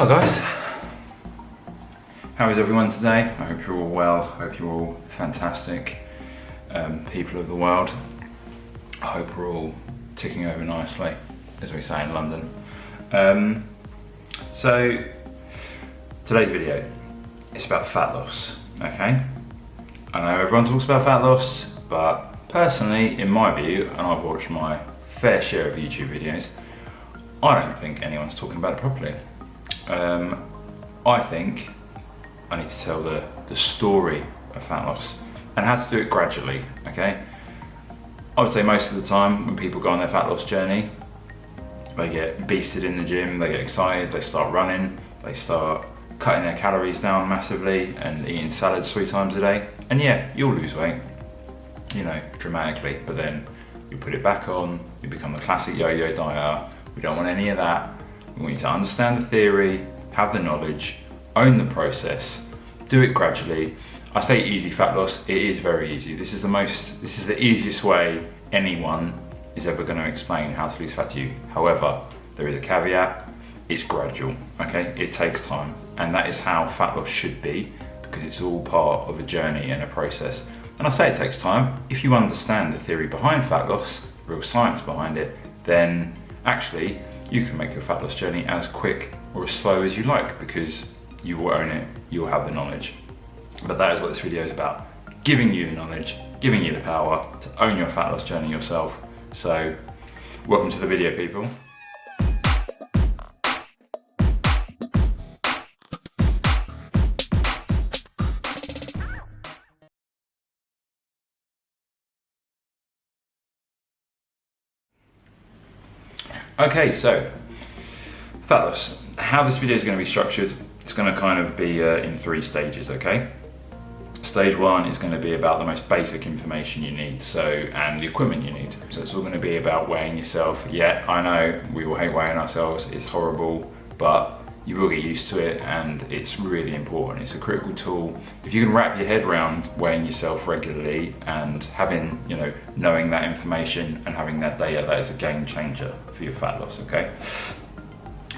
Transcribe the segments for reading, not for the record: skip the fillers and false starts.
Hi guys, how is everyone today? I hope you're all well, I hope you're all fantastic people of the world. I hope we're all ticking over nicely, as we say in London. So today's video, it's about fat loss, okay? I know everyone talks about fat loss, but personally, in my view, and I've watched my fair share of YouTube videos, I don't think anyone's talking about it properly. I think I need to tell the story of fat loss and how to do it gradually, okay? I would say most of the time when people go on their fat loss journey, they get beasted in the gym, they get excited, they start running, they start cutting their calories down massively and eating salads 3 times a day. And yeah, you'll lose weight, you know, dramatically, but then you put it back on, you become the classic yo-yo dieter. We don't want any of that. We want you to understand the theory, have the knowledge, own the process, do it gradually. I say easy fat loss, it is very easy. This is the easiest way anyone is ever going to explain how to lose fat to you. However, there is a caveat, it's gradual, okay? It takes time, and that is how fat loss should be, because it's all part of a journey and a process. And I say it takes time. If you understand the theory behind fat loss, real science behind it, then actually you can make your fat loss journey as quick or as slow as you like, because you will own it, you'll have the knowledge. But that is what this video is about, giving you the knowledge, giving you the power to own your fat loss journey yourself. So welcome to the video, people. Okay, so fat loss. How this video is going to be structured, it's going to kind of be in 3 stages, okay? Stage 1 is going to be about the most basic information you need, and the equipment you need. So it's all going to be about weighing yourself. Yeah, I know we all hate weighing ourselves, it's horrible, but you will get used to it, and it's really important. It's a critical tool. If you can wrap your head around weighing yourself regularly and having, knowing that information and having that data, that is a game changer for your fat loss, okay?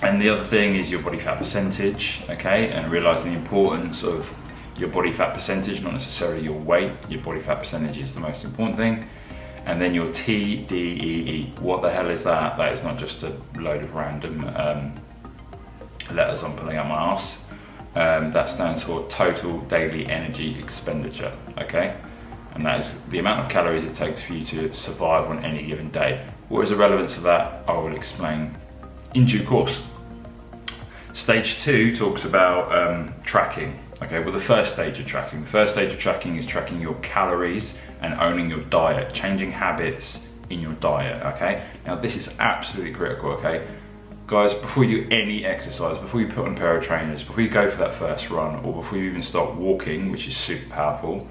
And the other thing is your body fat percentage, okay? And realizing the importance of your body fat percentage, not necessarily your weight. Your body fat percentage is the most important thing. And then your Tdee. What the hell is that? That is not just a load of random letters I'm pulling out my arse. That stands for total daily energy expenditure, okay? And that is the amount of calories it takes for you to survive on any given day. What is the relevance of that? I will explain in due course. Stage 2 talks about tracking. Okay, well, the first stage of tracking. The first stage of tracking is tracking your calories and owning your diet, changing habits in your diet, okay? Now, this is absolutely critical, okay? Guys, before you do any exercise, before you put on a pair of trainers, before you go for that first run, or before you even start walking, which is super powerful,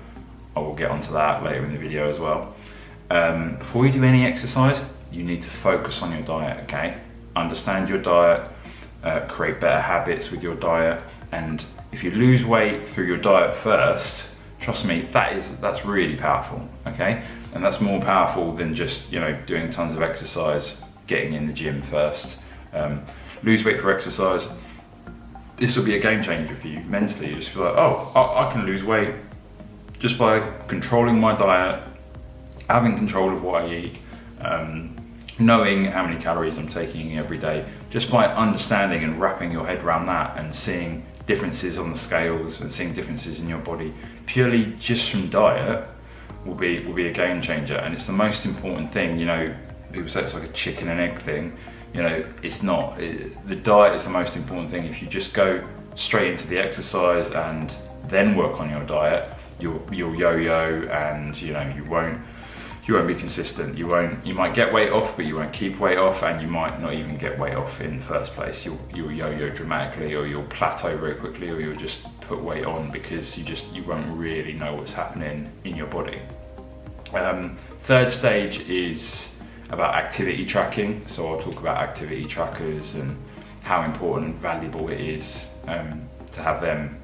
I will get onto that later in the video as well. Before you do any exercise, you need to focus on your diet, okay? Understand your diet, create better habits with your diet, and if you lose weight through your diet first, trust me, that's really powerful, okay? And that's more powerful than just, doing tons of exercise, getting in the gym first. Lose weight for exercise, this will be a game changer for you mentally. You just feel like, oh, I can lose weight just by controlling my diet, having control of what I eat, knowing how many calories I'm taking every day. Just by understanding and wrapping your head around that and seeing differences on the scales and seeing differences in your body purely just from diet will be a game changer. And it's the most important thing. People say it's like a chicken and egg thing. It's not. The diet is the most important thing. If you just go straight into the exercise and then work on your diet, you'll yo-yo, and you won't be consistent. You might get weight off, but you won't keep weight off, and you might not even get weight off in the first place. You'll yo-yo dramatically, or you'll plateau very quickly, or you'll just put weight on because you won't really know what's happening in your body. Third stage is about activity tracking. So I'll talk about activity trackers and how important and valuable it is to have them.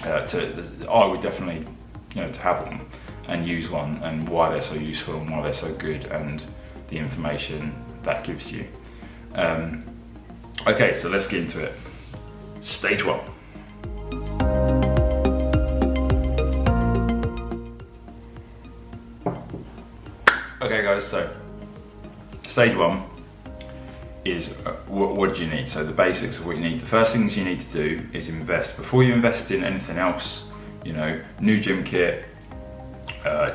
I would definitely, to have one and use one, and why they're so useful and why they're so good, and the information that gives you. Okay, so let's get into it. Stage 1. Okay guys, so stage 1 is what do you need? So the basics of what you need. The first things you need to do is invest. Before you invest in anything else, you know, new gym kit,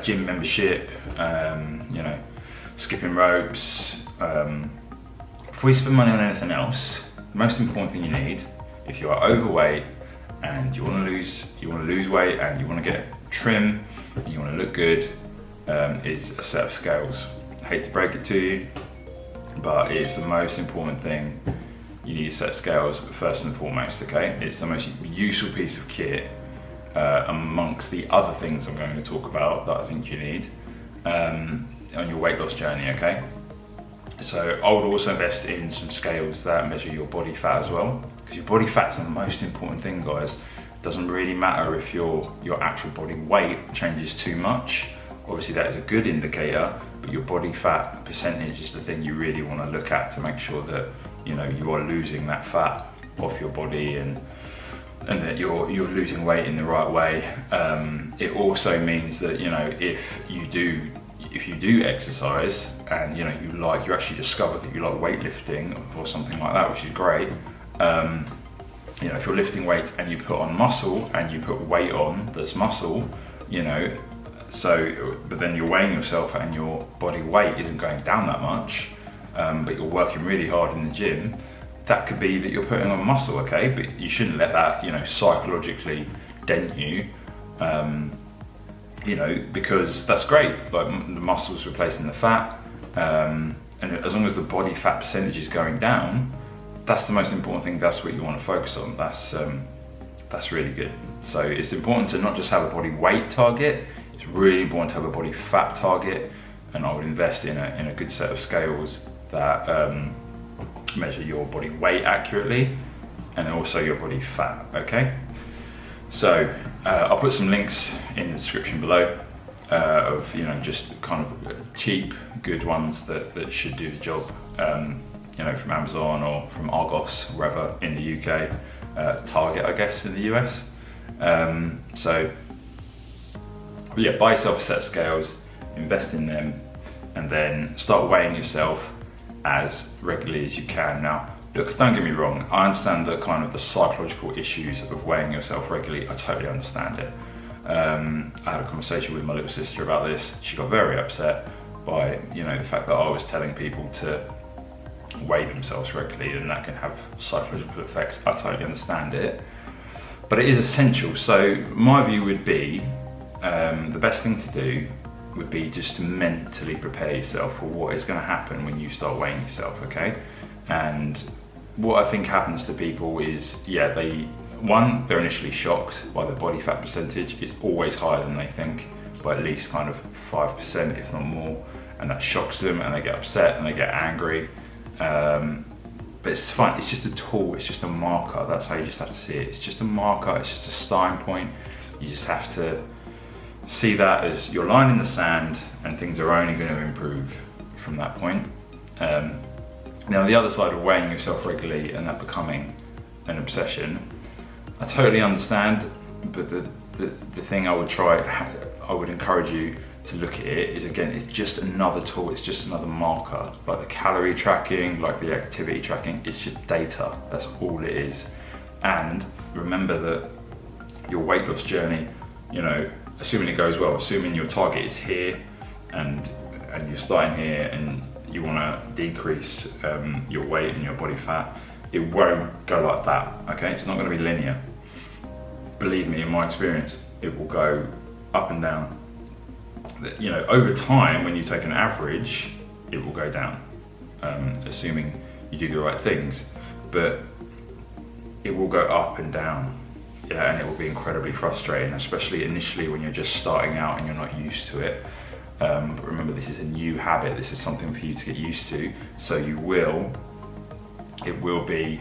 gym membership, you know, skipping ropes. Before you spend money on anything else, the most important thing you need, if you are overweight and you want to lose weight and you want to get trim, and you want to look good, is a set of scales. I hate to break it to you, but it's the most important thing. You need a set of scales first and foremost, okay? It's the most useful piece of kit amongst the other things I'm going to talk about that I think you need on your weight loss journey, okay? So I would also invest in some scales that measure your body fat as well, because your body fat's the most important thing, guys. It doesn't really matter if your actual body weight changes too much. Obviously that is a good indicator, but your body fat percentage is the thing you really want to look at to make sure that, you know, you are losing that fat off your body and that you're losing weight in the right way. It also means that, you know, if you do exercise and you actually discover that you like weightlifting or something like that, which is great. You know, if you're lifting weights and you put on muscle and you put weight on that's muscle, you know, but then you're weighing yourself and your body weight isn't going down that much, but you're working really hard in the gym, that could be that you're putting on muscle, okay? But you shouldn't let that, you know, psychologically dent you, you know, because that's great. Like the muscle's replacing the fat, and as long as the body fat percentage is going down, that's the most important thing. That's what you want to focus on. That's really good. So it's important to not just have a body weight target. It's really important to have a body fat target, and I would invest in a good set of scales that measure your body weight accurately and also your body fat, okay? So I'll put some links in the description below of, you know, just kind of cheap, good ones that should do the job, you know, from Amazon or from Argos, wherever in the UK, Target, I guess, in the US. So yeah, buy yourself a set of scales, invest in them, and then start weighing yourself as regularly as you can. Now, look, don't get me wrong, I understand the kind of the psychological issues of weighing yourself regularly. I totally understand it. I had a conversation with my little sister about this. She got very upset by, you know, the fact that I was telling people to weigh themselves regularly, and that can have psychological effects. I totally understand it, but it is essential. So my view would be, the best thing to do would be just to mentally prepare yourself for what is going to happen when you start weighing yourself, okay? And what I think happens to people is, yeah, they're initially shocked by the body fat percentage. It's always higher than they think, by at least kind of 5%, if not more, and that shocks them and they get upset and they get angry. But it's fine, it's just a tool, it's just a marker. That's how you just have to see it. It's just a marker, it's just a starting point. You just have to see that as your line in the sand, and things are only going to improve from that point. Now the other side of weighing yourself regularly and that becoming an obsession, I totally understand, but the thing I would encourage you to look at it is, again, it's just another tool, it's just another marker. Like the calorie tracking, like the activity tracking, it's just data, that's all it is. And remember that your weight loss journey, you know, assuming it goes well, assuming your target is here and you're starting here and you want to decrease your weight and your body fat, it won't go like that, okay? It's not going to be linear. Believe me, in my experience, it will go up and down. You know, over time, when you take an average, it will go down, assuming you do the right things, but it will go up and down. Yeah, and it will be incredibly frustrating, especially initially when you're just starting out and you're not used to it. But remember, this is a new habit. This is something for you to get used to. So it will be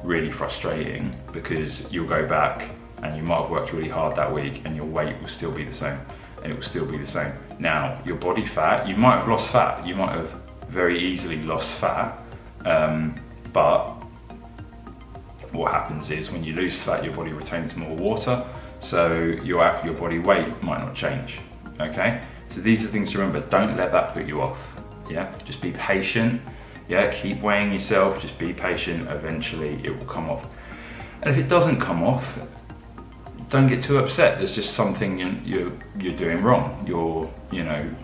really frustrating, because you'll go back and you might have worked really hard that week and your weight will still be the same, and it will still be the same. Now, your body fat, you might have lost fat. You might have very easily lost fat, but what happens is when you lose fat, your body retains more water, so your body weight might not change, okay? So these are things to remember. Don't let that put you off, yeah? Just be patient, yeah? Keep weighing yourself, just be patient, eventually it will come off. And if it doesn't come off, don't get too upset. There's just something you're doing wrong. You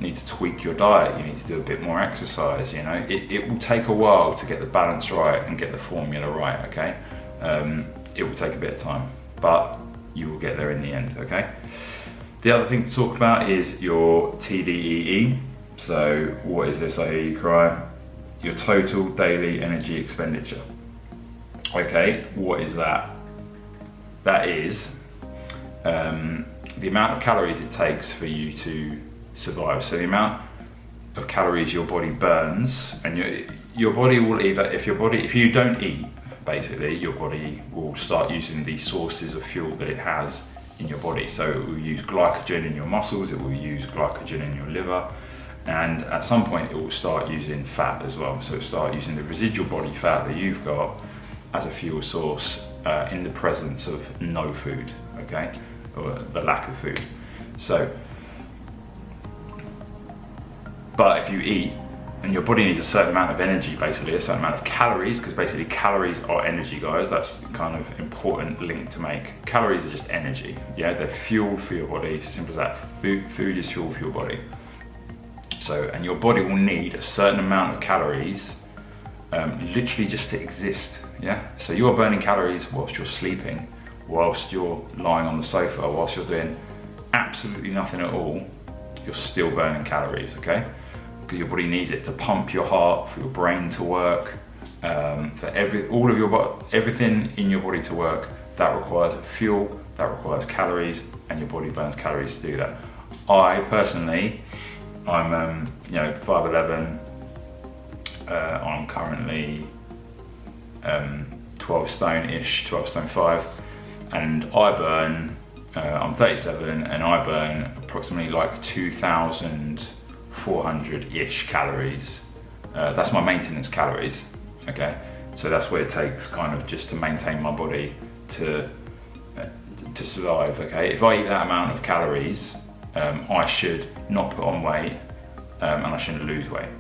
need to tweak your diet, you need to do a bit more exercise, you know? It will take a while to get the balance right and get the formula right, okay? It will take a bit of time, but you will get there in the end, okay? The other thing to talk about is your Tdee. So what is this, I hear you cry? Your total daily energy expenditure. Okay, what is that? That is the amount of calories it takes for you to survive. So the amount of calories your body burns, and your body will either, if you don't eat, basically your body will start using these sources of fuel that it has in your body. So it will use glycogen in your muscles, it will use glycogen in your liver, and at some point it will start using fat as well. So it'll start using the residual body fat that you've got as a fuel source in the presence of no food, okay, or the lack of food. So, but if you eat, and your body needs a certain amount of energy, basically a certain amount of calories, because basically calories are energy, guys. That's kind of important link to make. Calories are just energy, yeah, they're fuel for your body. It's as simple as that. Food is fuel for your body. So, and your body will need a certain amount of calories literally just to exist, yeah? So you're burning calories whilst you're sleeping, whilst you're lying on the sofa, whilst you're doing absolutely nothing at all, you're still burning calories, okay? Because your body needs it to pump your heart, for your brain to work, for everything in your body to work. That requires fuel, that requires calories, and your body burns calories to do that. I personally, I'm 5'11", I'm currently 12 stone-ish, 12 stone 5, and I burn, I'm 37, and I burn approximately like 2,400-ish calories. That's my maintenance calories, okay? So that's what it takes kind of just to maintain my body to survive, okay? If I eat that amount of calories, I should not put on weight, and I shouldn't lose weight,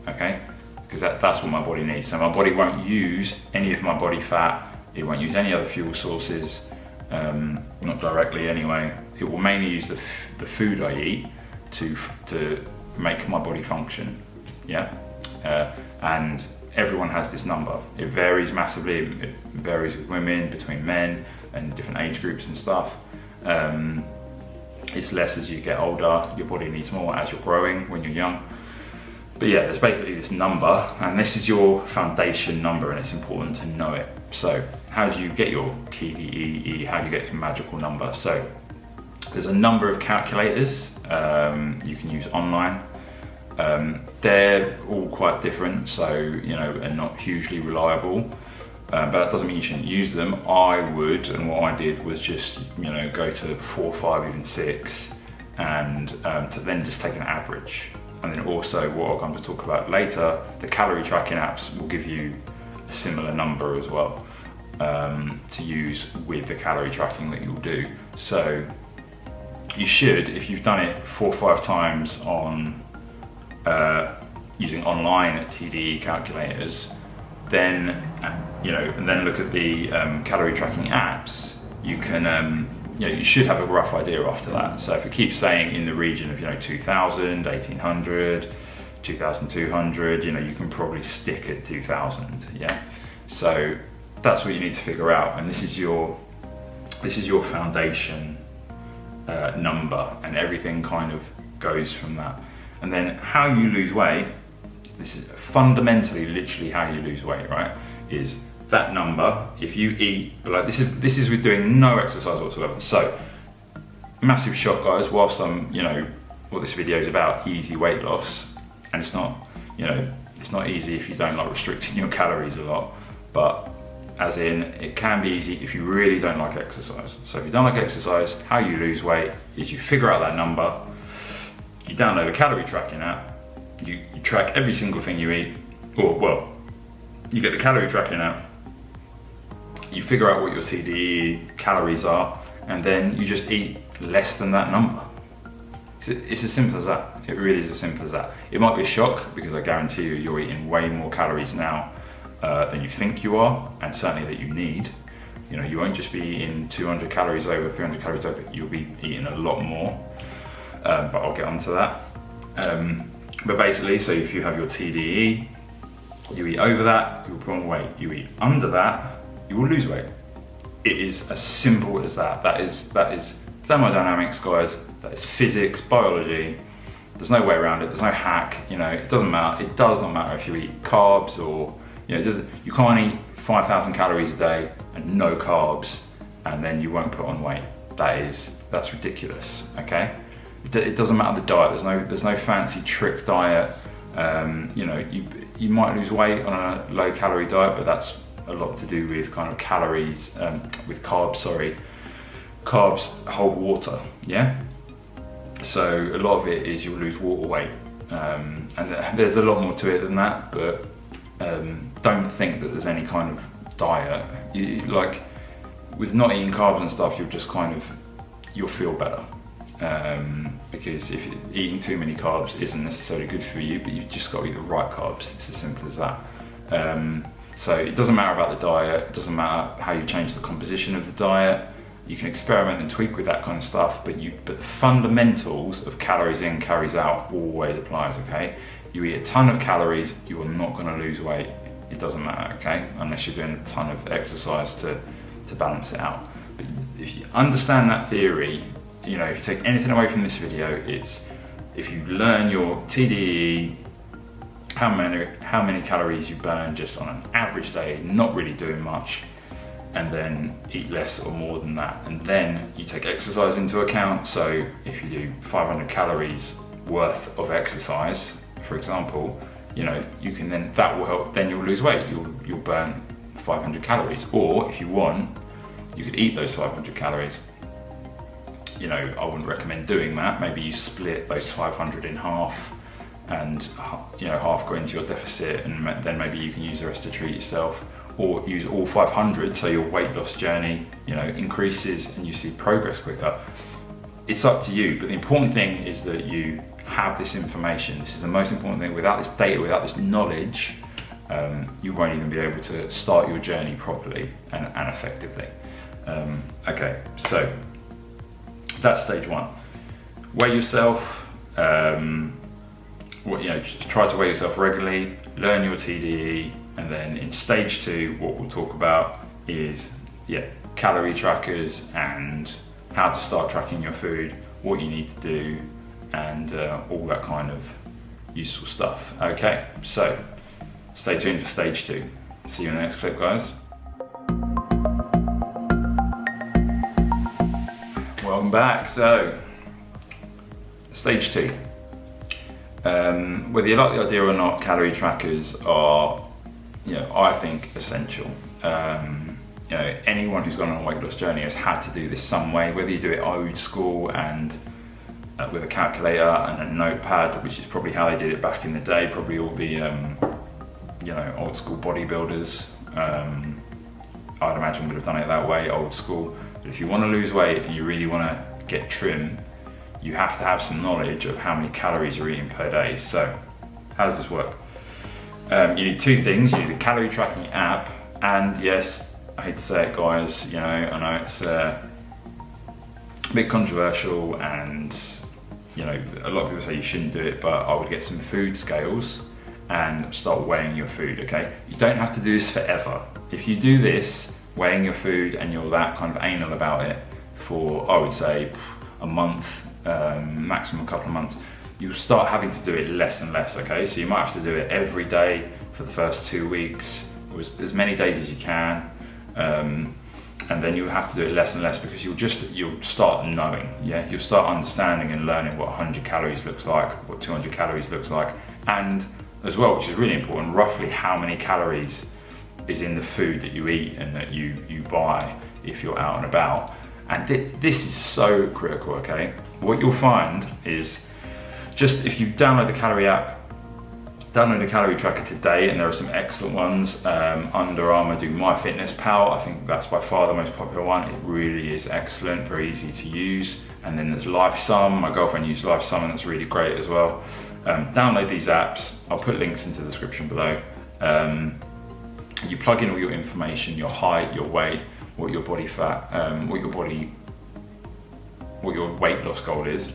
okay? Because that's what my body needs. So my body won't use any of my body fat, it won't use any other fuel sources, not directly anyway. It will mainly use the food I eat to make my body function, yeah? And everyone has this number. It varies massively, it varies with women, between men, and different age groups and stuff. It's less as you get older, your body needs more as you're growing when you're young. But yeah, there's basically this number, and this is your foundation number, and it's important to know it. So how do you get your Tdee? How do you get this magical number? So there's a number of calculators you can use online. They're all quite different, so and not hugely reliable. But that doesn't mean you shouldn't use them. I would, and what I did was just go to 4, 5, even 6, and to then just take an average. And then also, what I'll come to talk about later, the calorie tracking apps will give you a similar number as well to use with the calorie tracking that you'll do. So you should, if you've done it 4 or 5 times on using online Tdee calculators, then and then look at the calorie tracking apps, you can you should have a rough idea after that. So if it keeps saying in the region of 2,000, 1,800, 2,200, you can probably stick at 2,000, yeah? So that's what you need to figure out, and this is your foundation number, and everything kind of goes from that. And then how you lose weight, this is fundamentally literally how you lose weight, right? Is that number, if you eat below, this is with doing no exercise whatsoever. So, massive shock, guys, whilst I'm, what this video is about, easy weight loss, and it's not, it's not easy if you don't like restricting your calories a lot, but as in, it can be easy if you really don't like exercise. So if you don't like exercise, how you lose weight is you figure out that number, you download a calorie tracking app, you track every single thing you eat, or well, you get the calorie tracking app, you figure out what your TDE calories are, and then you just eat less than that number. It's as simple as that. It really is as simple as that. It might be a shock, because I guarantee you, you're eating way more calories now than you think you are, and certainly that you need. You know, you won't just be eating 200 calories over, 300 calories over, you'll be eating a lot more, but I'll get onto that. But basically, so if you have your TDE, you eat over that, you'll put on weight. You eat under that, you will lose weight. It is as simple as that. That is thermodynamics, guys. That is physics, biology. There's no way around it. There's no hack. You know, it doesn't matter. It does not matter if you eat carbs or, you know, you can't eat 5,000 calories a day and no carbs, and then you won't put on weight. That's ridiculous. Okay, it doesn't matter the diet. There's no fancy trick diet. You know, you might lose weight on a low calorie diet, but that's a lot to do with kind of calories, with carbs. Sorry, carbs hold water. Yeah. So a lot of it is you'll lose water weight, and there's a lot more to it than that, but don't think that there's any kind of diet. Like with not eating carbs and stuff, you'll feel better, because if eating too many carbs isn't necessarily good for you, but you've just got to eat the right carbs. It's as simple as that. So it doesn't matter about the diet, it doesn't matter how you change the composition of the diet. You can experiment and tweak with that kind of stuff, but the fundamentals of calories in, calories out always applies, okay? You eat a ton of calories, you are not gonna lose weight. It doesn't matter, okay? Unless you're doing a ton of exercise to balance it out. But if you understand that theory, you know, if you take anything away from this video, it's if you learn your TDE, how many calories you burn just on an average day, not really doing much, and then eat less or more than that, and then you take exercise into account. So if you do 500 calories worth of exercise, for example, you know, you can that will help. Then you'll lose weight. You'll burn 500 calories, or if you want, you could eat those 500 calories. You know, I wouldn't recommend doing that. Maybe you split those 500 in half, and you know, half go into your deficit, and then maybe you can use the rest to treat yourself. Or use all 500, so your weight loss journey, you know, increases and you see progress quicker. It's up to you, but the important thing is that you have this information. This is the most important thing. Without this data, without this knowledge, you won't even be able to start your journey properly and effectively. Okay, so that's stage one. Weigh yourself. Just try to weigh yourself regularly. Learn your TDE. And then in stage two, what we'll talk about is, calorie trackers and how to start tracking your food, what you need to do, and all that kind of useful stuff. Okay, so stay tuned for stage two. See you in the next clip, guys. Welcome back. So, stage two. Whether you like the idea or not, calorie trackers are, I think, essential. Anyone who's gone on a weight loss journey has had to do this some way, whether you do it old school and with a calculator and a notepad, which is probably how they did it back in the day. Probably all the old school bodybuilders, I'd imagine, would have done it that way, old school. But if you want to lose weight and you really want to get trim, you have to have some knowledge of how many calories you're eating per day. So how does this work? You need two things. You need a calorie tracking app, and yes, I hate to say it, guys, I know it's a bit controversial, and a lot of people say you shouldn't do it, but I would get some food scales and start weighing your food, okay? You don't have to do this forever. If you do this, weighing your food, and you're that kind of anal about it for, I would say, a month, maximum a couple of months, you'll start having to do it less and less, okay? So you might have to do it every day for the first 2 weeks, or as many days as you can, and then you'll have to do it less and less, because you'll start knowing, you'll start understanding and learning what 100 calories looks like, what 200 calories looks like, and as well, which is really important, roughly how many calories is in the food that you eat and that you buy if you're out and about. And this is so critical, okay? What you'll find is, just if you download the calorie app, Download a calorie tracker today, and there are some excellent ones. Under Armour do MyFitnessPal. I think that's by far the most popular one. It really is excellent, very easy to use. And then there's LifeSum. My girlfriend used LifeSum, and that's really great as well. Download these apps. I'll put links into the description below. You plug in all your information, your height, your weight, what your body fat, what your weight loss goal is.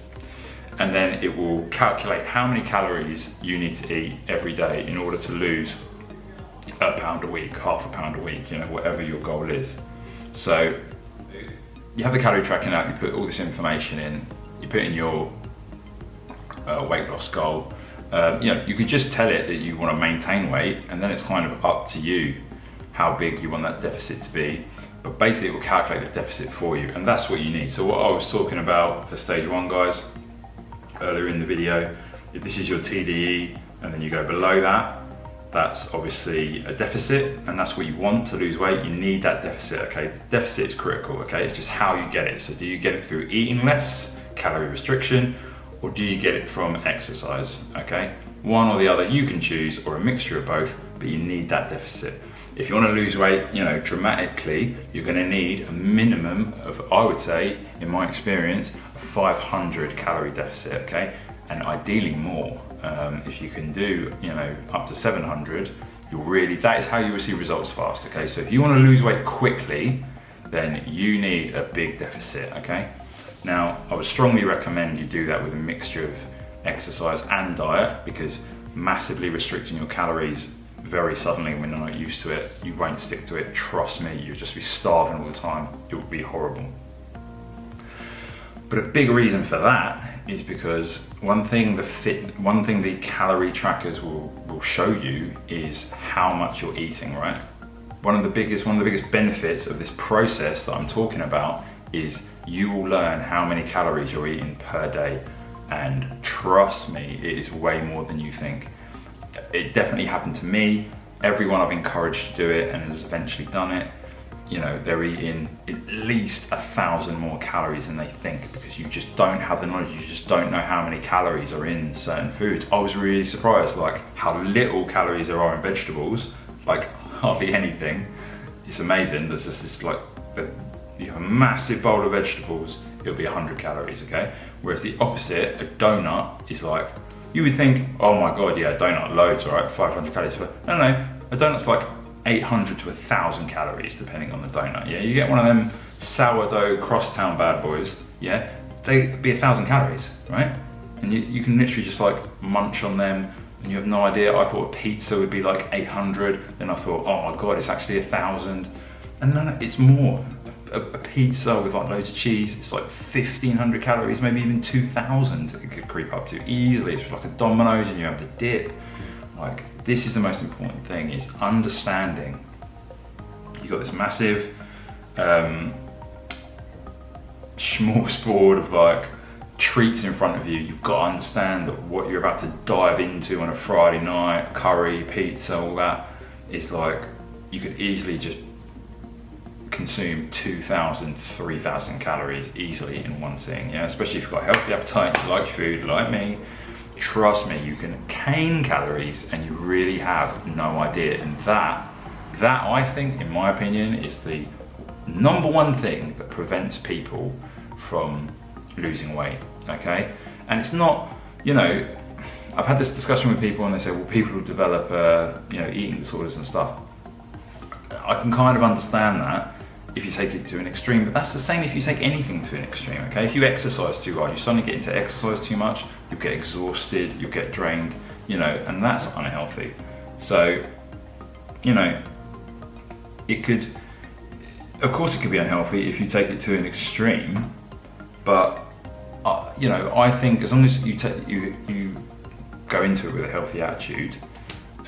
And then it will calculate how many calories you need to eat every day in order to lose a pound a week, half a pound a week, you know, whatever your goal is. So you have the calorie tracking app, you put all this information in, you put in your weight loss goal. You know, you could just tell it that you want to maintain weight, and then it's kind of up to you how big you want that deficit to be. But basically it will calculate the deficit for you, and that's what you need. So what I was talking about for stage 1, guys, earlier in the video, if this is your Tdee and then you go below that, that's obviously a deficit, and that's what you want to lose weight. You need that deficit, okay? The deficit is critical, okay? It's just how you get it. So do you get it through eating less, calorie restriction, or do you get it from exercise, okay? One or the other, you can choose, or a mixture of both, but you need that deficit. If you want to lose weight, you know, dramatically, you're going to need a minimum of, I would say, in my experience, a 500 calorie deficit, okay? And ideally more. If you can do, you know, up to 700, that is how you will see results fast, okay? So if you want to lose weight quickly, then you need a big deficit, okay? Now, I would strongly recommend you do that with a mixture of exercise and diet, because massively restricting your calories very suddenly when you're not used to it, you won't stick to it. Trust me, you'll just be starving all the time. It will be horrible. But a big reason for that is because one thing the calorie trackers will show you is how much you're eating, right? One of the biggest benefits of this process that I'm talking about is you will learn how many calories you're eating per day. And trust me, it is way more than you think. It definitely happened to me. Everyone I've encouraged to do it and has eventually done it, you know, they're eating at least 1,000 more calories than they think, because you just don't have the knowledge. You just don't know how many calories are in certain foods. I was really surprised, like how little calories there are in vegetables, like hardly anything. It's amazing. There's just this, like, you have a massive bowl of vegetables, it'll be 100 calories, okay? Whereas the opposite, a donut, is like, you would think, oh my God, yeah, a donut, loads, all right, 500 calories. But no, a donut's like 800 to 1,000 calories, depending on the donut, yeah? You get one of them sourdough crosstown bad boys, yeah? They'd be 1,000 calories, right? And you can literally just like munch on them, and you have no idea. I thought a pizza would be like 800, then I thought, oh my God, it's actually 1,000. And no, it's more. A pizza with like loads of cheese, it's like 1,500 calories, maybe even 2,000 it could creep up to easily. It's like a Domino's and you have the dip. Like, this is the most important thing, is understanding. You've got this massive smorgasbord of like treats in front of you. You've got to understand that what you're about to dive into on a Friday night, curry, pizza, all that, is like, you could easily just consume 2,000, 3,000 calories easily in one sitting, yeah? Especially if you've got a healthy appetite, you like food, like me. Trust me, you can cane calories and you really have no idea. And that I think, in my opinion, is the number one thing that prevents people from losing weight, okay? And it's not, you know, I've had this discussion with people and they say, well, people who develop, you know, eating disorders and stuff. I can kind of understand that if you take it to an extreme, but that's the same if you take anything to an extreme, okay? If you exercise too hard, you suddenly get into exercise too much, you get exhausted, you get drained, you know, and that's unhealthy. So, you know, it could, of course it could be unhealthy if you take it to an extreme, but, you know, I think as long as you go into it with a healthy attitude,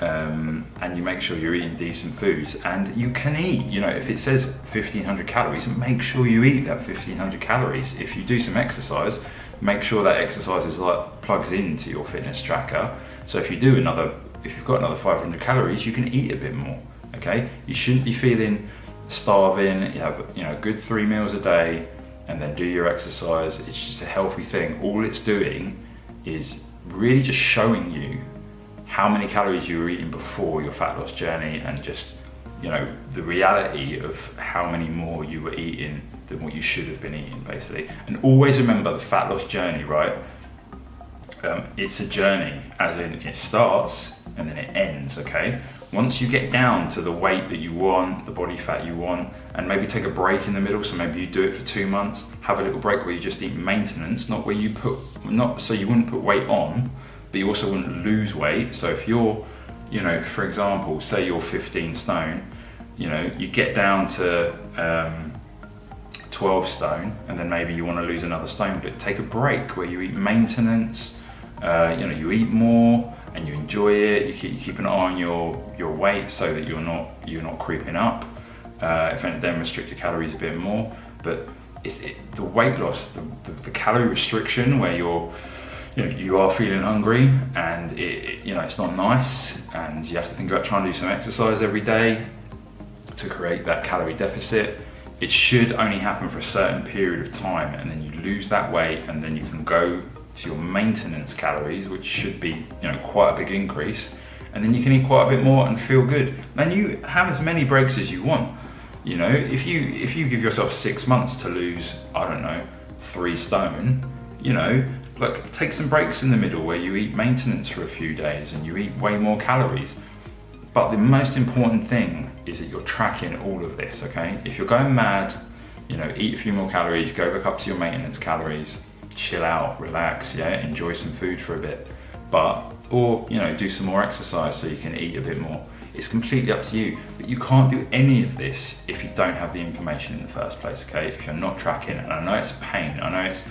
and you make sure you're eating decent foods, and you can eat, you know, if it says 1,500 calories, make sure you eat that 1,500 calories. If you do some exercise, make sure that exercise is like plugs into your fitness tracker. So if you've got another 500 calories, you can eat a bit more, okay? You shouldn't be feeling starving. You have, you know, a good 3 meals a day, and then do your exercise. It's just a healthy thing. All it's doing is really just showing you how many calories you were eating before your fat loss journey, and just, you know, the reality of how many more you were eating than what you should have been eating, basically. And always remember the fat loss journey, right? It's a journey, as in it starts and then it ends, okay? Once you get down to the weight that you want, the body fat you want, and maybe take a break in the middle, so maybe you do it for 2 months, have a little break where you just eat maintenance, not where you put, not so you wouldn't put weight on, but you also wouldn't lose weight. So if you're, you know, for example, say you're 15 stone, you know, you get down to 12 stone, and then maybe you want to lose another stone, but take a break where you eat maintenance, you know, you eat more and you enjoy it, you keep an eye on your weight so that you're not creeping up, if anything, then restrict your calories a bit more. But the weight loss, the calorie restriction, where you are feeling hungry and you know, it's not nice, and you have to think about trying to do some exercise every day to create that calorie deficit. It should only happen for a certain period of time, and then you lose that weight, and then you can go to your maintenance calories, which should be, you know, quite a big increase, and then you can eat quite a bit more and feel good. And you have as many breaks as you want. You know, if you give yourself 6 months to lose, I don't know, 3 stone, you know, like, take some breaks in the middle where you eat maintenance for a few days and you eat way more calories. But the most important thing is that you're tracking all of this, okay? If you're going mad, you know, eat a few more calories, go back up to your maintenance calories, chill out, relax, yeah, enjoy some food for a bit, or you know, do some more exercise so you can eat a bit more. It's completely up to you, but you can't do any of this if you don't have the information in the first place, okay? If you're not tracking, and I know it's a pain, I know it's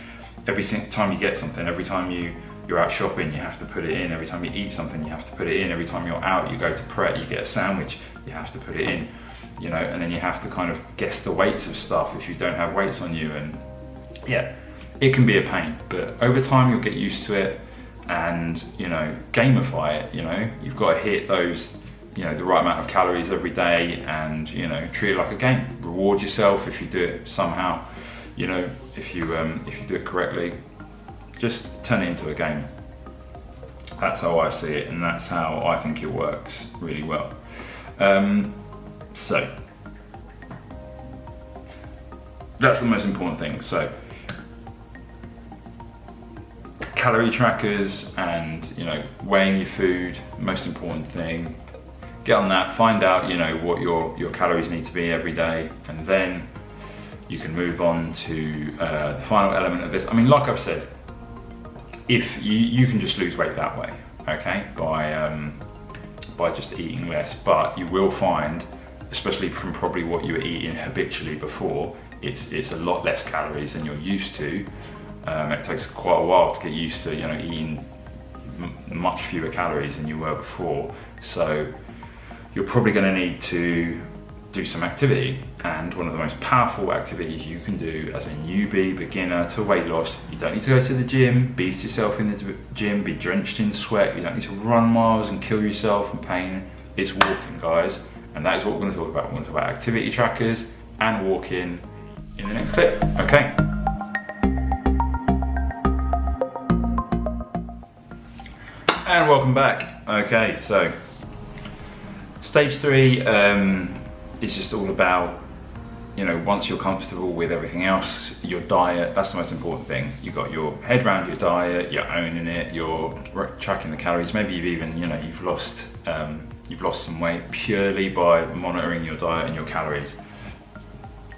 every single time you get something, every time you're out shopping, you have to put it in, every time you eat something, you have to put it in, every time you're out, you go to Pret, you get a sandwich, you have to put it in, you know, and then you have to kind of guess the weights of stuff if you don't have weights on you, and yeah, it can be a pain, but over time you'll get used to it, and, you know, gamify it. You know, you've got to hit those, you know, the right amount of calories every day, and, you know, treat it like a game. Reward yourself if you do it somehow, you know, if you do it correctly. Just turn it into a game. That's how I see it, and that's how I think it works really well. So that's the most important thing. So calorie trackers and, you know, weighing your food, most important thing. Get on that, find out, you know, what your calories need to be every day, and then you can move on to the final element of this. I mean, like I've said, if you can just lose weight that way, okay, by just eating less, but you will find, especially from probably what you were eating habitually before, it's a lot less calories than you're used to. It takes quite a while to get used to, you know, eating much fewer calories than you were before. So you're probably going to need to do some activity, and one of the most powerful activities you can do as a newbie, beginner to weight loss, you don't need to go to the gym, beast yourself in the gym, be drenched in sweat, you don't need to run miles and kill yourself in pain. It's walking, guys, and that is what we're going to talk about. We're going to talk about activity trackers and walking in the next clip, okay? And welcome back. Okay, so stage 3 is just all about, you know, once you're comfortable with everything else, your diet, that's the most important thing. You've got your head around your diet, you're owning it, you're tracking the calories, maybe you've even, you know, you've lost some weight purely by monitoring your diet and your calories.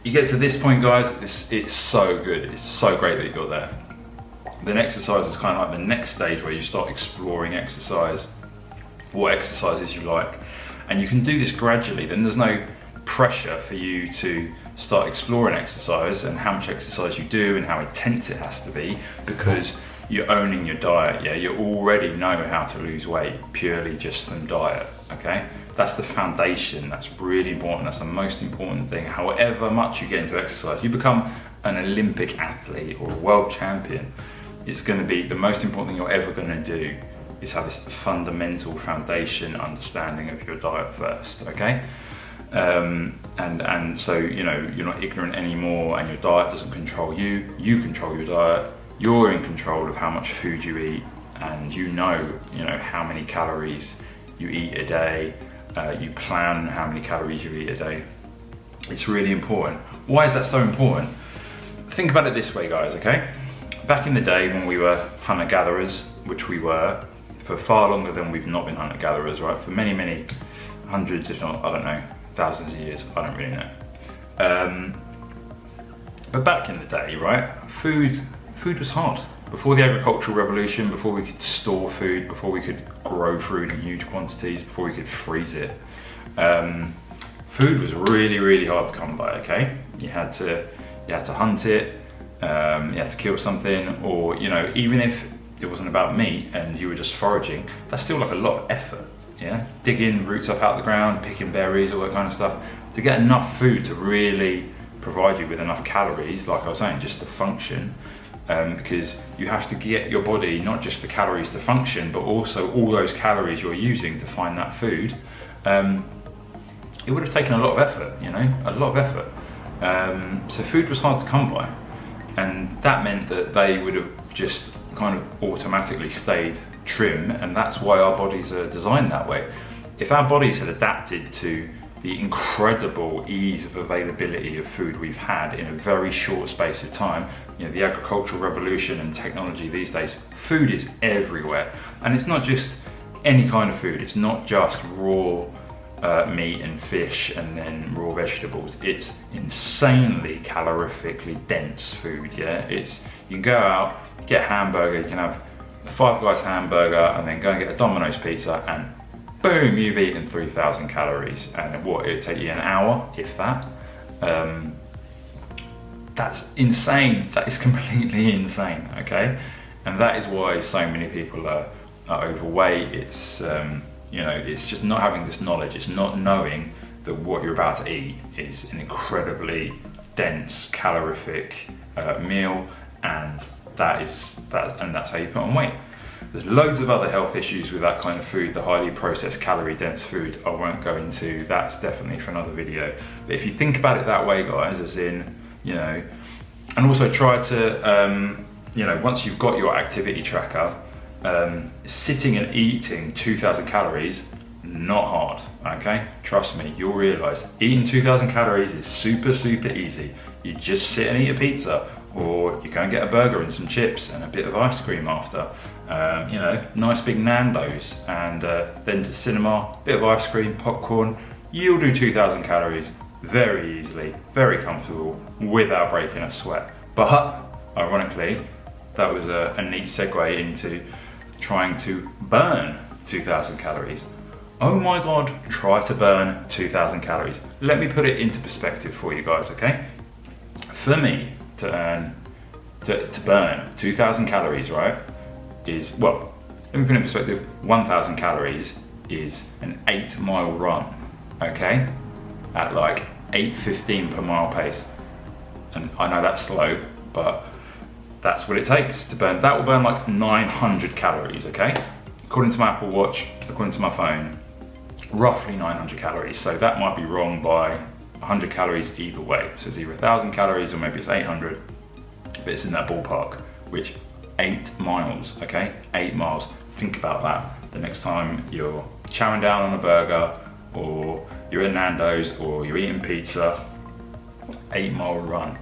You get to this point, guys, it's so good, it's so great that you got there. Then exercise is kind of like the next stage where you start exploring exercise, what exercises you like. And you can do this gradually, then there's no pressure for you to start exploring exercise and how much exercise you do and how intense it has to be, because you're owning your diet, yeah? You already know how to lose weight purely just from diet, okay? That's the foundation, that's really important, that's the most important thing. However much you get into exercise, you become an Olympic athlete or a world champion, it's going to be the most important thing you're ever going to do is have this fundamental foundation understanding of your diet first, okay? And so, you know, you're not ignorant anymore, and your diet doesn't control you, you control your diet, you're in control of how much food you eat, and you know how many calories you eat a day, you plan how many calories you eat a day. It's really important. Why is that so important? Think about it this way, guys, okay? Back in the day when we were hunter-gatherers, which we were for far longer than we've not been hunter-gatherers, right? For many, many hundreds, if not, I don't know, thousands of years, I don't really know. But back in the day, right, food was hard. Before the agricultural revolution, before we could store food, before we could grow food in huge quantities, before we could freeze it, food was really, really hard to come by, okay? You had to hunt it, you had to kill something, or, even if it wasn't about meat and you were just foraging, that's still like a lot of effort, yeah? Digging roots up out the ground, picking berries, all that kind of stuff, to get enough food to really provide you with enough calories, like I was saying, just to function. Because you have to get your body not just the calories to function, but also all those calories you're using to find that food. It would have taken a lot of effort, a lot of effort. So food was hard to come by, and that meant that they would have just kind of automatically stayed trim, and that's why our bodies are designed that way. If our bodies had adapted to the incredible ease of availability of food we've had in a very short space of time, the agricultural revolution and technology these days, food is everywhere. And it's not just any kind of food, it's not just raw meat and fish and then raw vegetables. It's insanely calorifically dense food, yeah? You can go out, get a hamburger, you can have a Five Guys hamburger and then go and get a Domino's pizza, and boom, you've eaten 3,000 calories. And what, it'd take you an hour, if that. That's insane. That is completely insane, okay? And that is why so many people are overweight. It's it's just not having this knowledge. It's not knowing that what you're about to eat is an incredibly dense, calorific meal, and that's how you put on weight. There's loads of other health issues with that kind of food, the highly processed, calorie-dense food. I won't go into. That's definitely for another video. But if you think about it that way, guys, as in, and also try to, once you've got your activity tracker, sitting and eating 2,000 calories, not hard, okay? Trust me, you'll realize eating 2,000 calories is super, super easy. You just sit and eat a pizza, or you go and get a burger and some chips and a bit of ice cream after. Nice big Nando's, and then to cinema, bit of ice cream, popcorn. You'll do 2,000 calories very easily, very comfortable, without breaking a sweat. But ironically, that was a neat segue into trying to burn 2,000 calories. Oh my God, try to burn 2,000 calories. Let me put it into perspective for you guys, okay? For me to burn 2,000 calories, right, is, well, let me put it in perspective, 1,000 calories is an 8-mile run, okay? At like 8:15 per mile pace. And I know that's slow, but that's what it takes to burn. That will burn like 900 calories, okay? According to my Apple Watch, according to my phone, roughly 900 calories. So that might be wrong by 100 calories either way. So it's either 1,000 calories or maybe it's 800, but it's in that ballpark, which 8 miles, okay? 8 miles. Think about that. The next time you're chowing down on a burger, or you're at Nando's, or you're eating pizza, 8-mile run.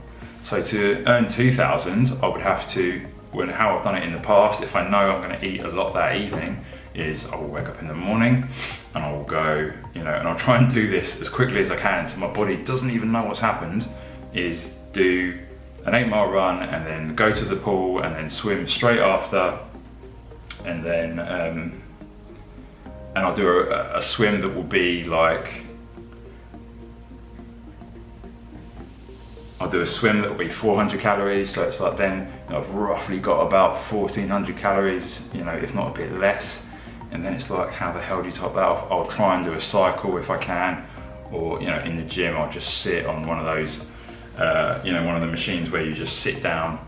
So to earn 2,000, I would have to, how I've done it in the past, if I know I'm gonna eat a lot that evening, is I will wake up in the morning and I will go, and I'll try and do this as quickly as I can so my body doesn't even know what's happened, is do an 8-mile run and then go to the pool and then swim straight after, and then and I'll do a swim that will be like, I'll do a swim that will be 400 calories, so it's like then I've roughly got about 1,400 calories, if not a bit less. And then it's like, how the hell do you top that off? I'll try and do a cycle if I can, or in the gym I'll just sit on one of those, one of the machines where you just sit down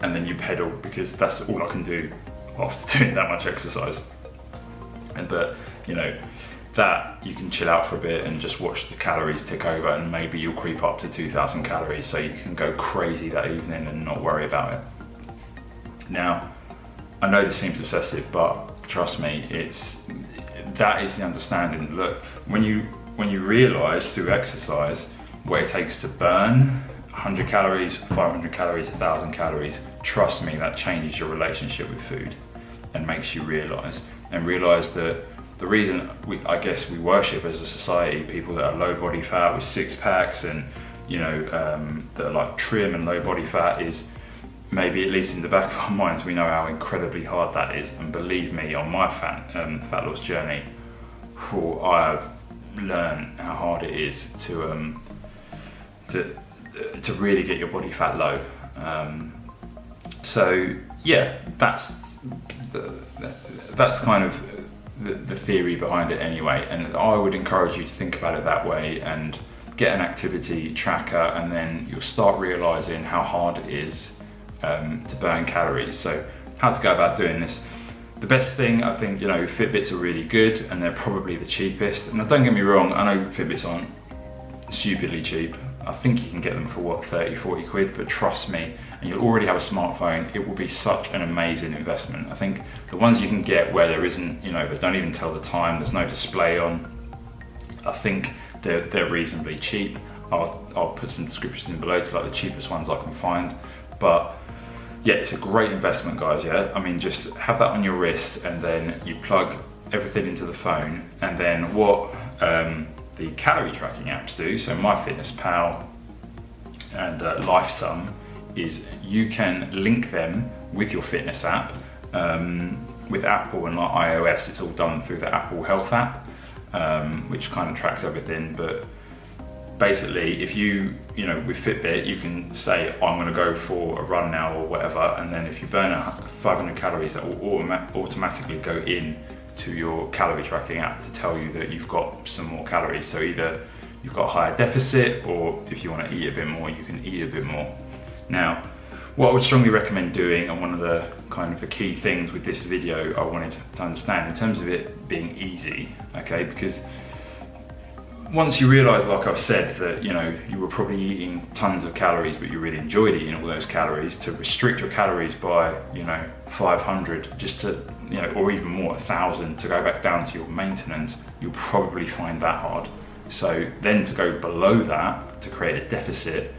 and then you pedal, because that's all I can do after doing that much exercise. But that you can chill out for a bit and just watch the calories tick over, and maybe you'll creep up to 2,000 calories so you can go crazy that evening and not worry about it. Now, I know this seems obsessive, but trust me, that is the understanding. Look, when you realise through exercise what it takes to burn 100 calories, 500 calories, 1,000 calories, trust me, that changes your relationship with food and makes you realise that the reason I guess we worship as a society people that are low body fat with six packs and that are like trim and low body fat is maybe, at least in the back of our minds, we know how incredibly hard that is. And believe me, on my fat loss journey, I have learned how hard it is to really get your body fat low. So yeah, that's kind of the theory behind it anyway. And I would encourage you to think about it that way and get an activity tracker, and then you'll start realizing how hard it is to burn calories. So how to go about doing this. The best thing, I think, Fitbits are really good and they're probably the cheapest. And don't get me wrong, I know Fitbits aren't stupidly cheap. I think you can get them for what, 30, 40 quid, but trust me, and you'll already have a smartphone, it will be such an amazing investment. I think the ones you can get where there isn't, they don't even tell the time, there's no display on, I think they're reasonably cheap. I'll put some descriptions in below to like the cheapest ones I can find. But yeah, it's a great investment, guys. Yeah, I mean, just have that on your wrist, and then you plug everything into the phone, and then what the calorie tracking apps do, so MyFitnessPal and LifeSum, is you can link them with your fitness app. With Apple and like iOS, it's all done through the Apple Health app, which kind of tracks everything. But basically, if with Fitbit, you can say, I'm going to go for a run now or whatever, and then if you burn 500 calories, that will automatically go in to your calorie tracking app to tell you that you've got some more calories. So either you've got a higher deficit, or if you want to eat a bit more, you can eat a bit more. Now, what I would strongly recommend doing, and one of the kind of the key things with this video I wanted to understand in terms of it being easy, okay, because once you realise, like I've said, that you were probably eating tons of calories, but you really enjoyed eating all those calories, to restrict your calories by 500, just to or even more, 1,000, to go back down to your maintenance, you'll probably find that hard. So then to go below that, to create a deficit,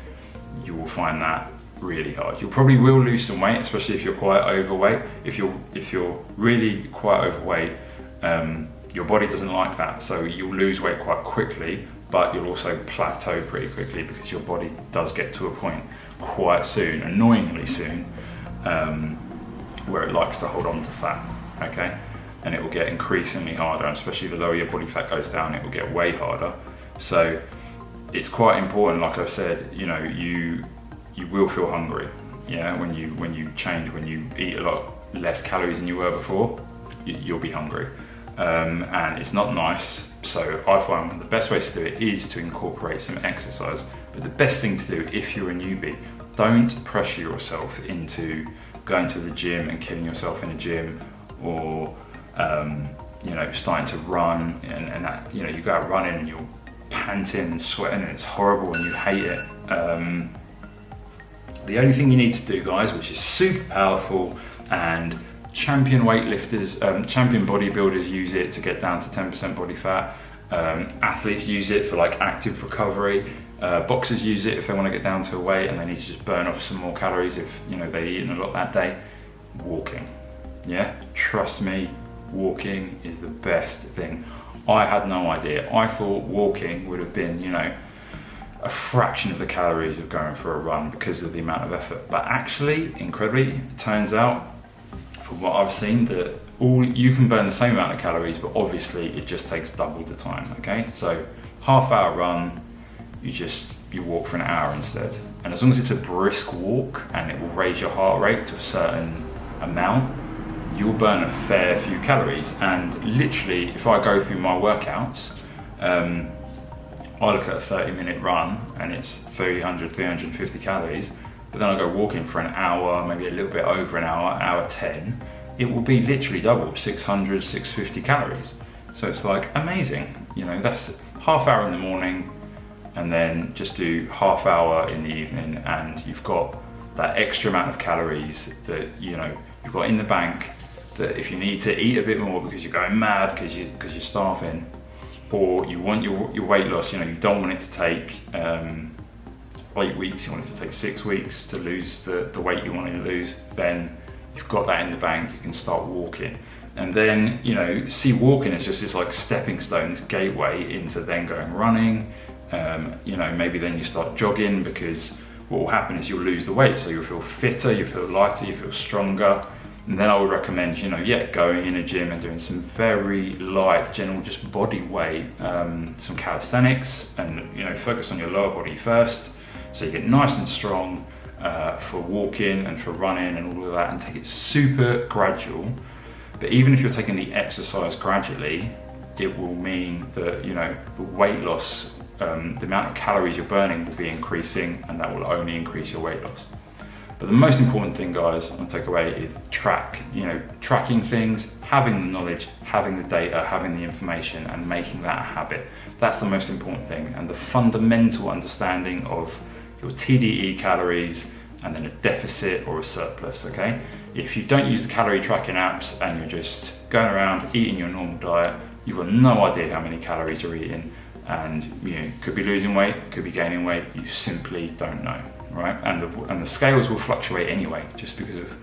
you will find that really hard. You probably will lose some weight, especially if you're quite overweight. If you're really quite overweight, your body doesn't like that, so you'll lose weight quite quickly, but you'll also plateau pretty quickly, because your body does get to a point quite soon, annoyingly soon, where it likes to hold on to fat, okay? And it will get increasingly harder, and especially the lower your body fat goes down, it will get way harder. So it's quite important, like I've said, you will feel hungry, when you change, when you eat a lot less calories than you were before, you'll be hungry. And it's not nice, so I find one of the best ways to do it is to incorporate some exercise. But the best thing to do if you're a newbie, don't pressure yourself into going to the gym and killing yourself in a gym, or starting to run and that, you go out running and you're panting and sweating and it's horrible and you hate it. The only thing you need to do, guys, which is super powerful, and champion weightlifters, champion bodybuilders use it to get down to 10% body fat. Athletes use it for like active recovery. Boxers use it if they want to get down to a weight and they need to just burn off some more calories if they've eaten a lot that day. Walking, yeah, trust me, walking is the best thing. I had no idea. I thought walking would have been, a fraction of the calories of going for a run because of the amount of effort. But actually, incredibly, it turns out, from what I've seen, that you can burn the same amount of calories, but obviously it just takes double the time, okay? So half-hour run, you walk for an hour instead. And as long as it's a brisk walk and it will raise your heart rate to a certain amount, you'll burn a fair few calories. And literally, if I go through my workouts, I look at a 30-minute run and it's 300, 350 calories, but then I go walking for an hour, maybe a little bit over an hour 10, it will be literally double, 600, 650 calories. So it's like amazing, that's half hour in the morning, and then just do half hour in the evening, and you've got that extra amount of calories that your you've got in the bank, that if you need to eat a bit more because you're going mad because you're starving, or you want your weight loss, you don't want it to take 8 weeks, you want it to take 6 weeks to lose the weight you want to lose, then you've got that in the bank, you can start walking. And then, see walking as just this like stepping stone, this gateway into then going running. Maybe then you start jogging, because what will happen is you'll lose the weight, so you'll feel fitter, you feel lighter, you feel stronger. And then I would recommend, going in a gym and doing some very light, general, just body weight, some calisthenics, and focus on your lower body first, so you get nice and strong for walking and for running and all of that, and take it super gradual. But even if you're taking the exercise gradually, it will mean that the weight loss, the amount of calories you're burning will be increasing, and that will only increase your weight loss. But the most important thing, guys, on takeaway is tracking things, having the knowledge, having the data, having the information, and making that a habit. That's the most important thing, and the fundamental understanding of your TDE calories, and then a deficit or a surplus, okay? If you don't use the calorie tracking apps and you're just going around eating your normal diet, you've got no idea how many calories you're eating, and could be losing weight, could be gaining weight, you simply don't know, right? And the scales will fluctuate anyway, just because of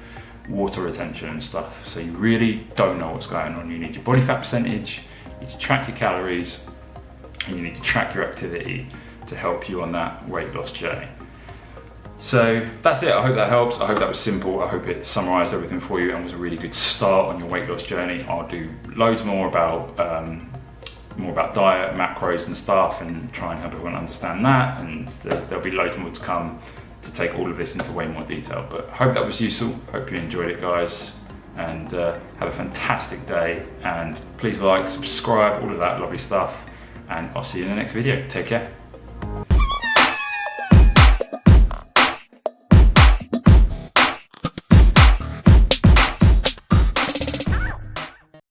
water retention and stuff. So you really don't know what's going on. You need your body fat percentage, you need to track your calories, and you need to track your activity to help you on that weight loss journey. So that's it. I hope that helps. I hope that was simple. I hope it summarized everything for you and was a really good start on your weight loss journey. I'll do loads more about diet, macros and stuff, and try and help everyone understand that, and there'll be loads more to come to take all of this into way more detail. But I hope that was useful. Hope you enjoyed it, guys, and have a fantastic day, and please like, subscribe, all of that lovely stuff, and I'll see you in the next video. Take care.